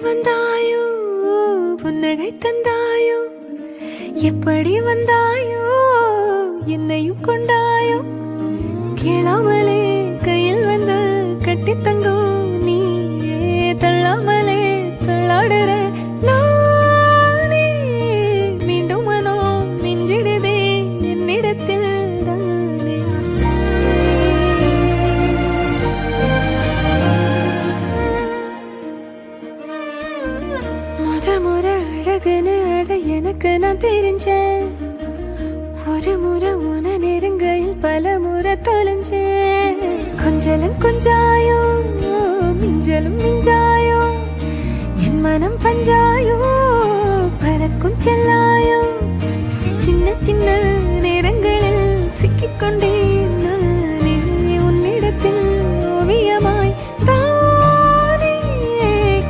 வந்தாயோ புன்னகை தந்தாயோ எப்படி வந்தாயோ என்னையும் கொண்டாயோ கேளாமலே கையில் வந்து கட்டி தங்கோ நீ தள்ளாமலே தள்ளாடுற நானே மீண்டும் மனோ மிஞ்சிடுதே என்னிடத்தில் தானே முறை அழகுன்னு அட எனக்கு நான் தெரிஞ்சேன் ஒரு முறை உன நெருங்கையில் பல முறை தொலைஞ்சேன் கொஞ்சலும் கொஞ்சாயோ மிஞ்சலும் மிஞ்சாயோ என் மனம் பஞ்சாயோ பறக்கும் செல்லாயோ சின்ன சின்ன நேரங்களில் சிக்கிக்கொண்டே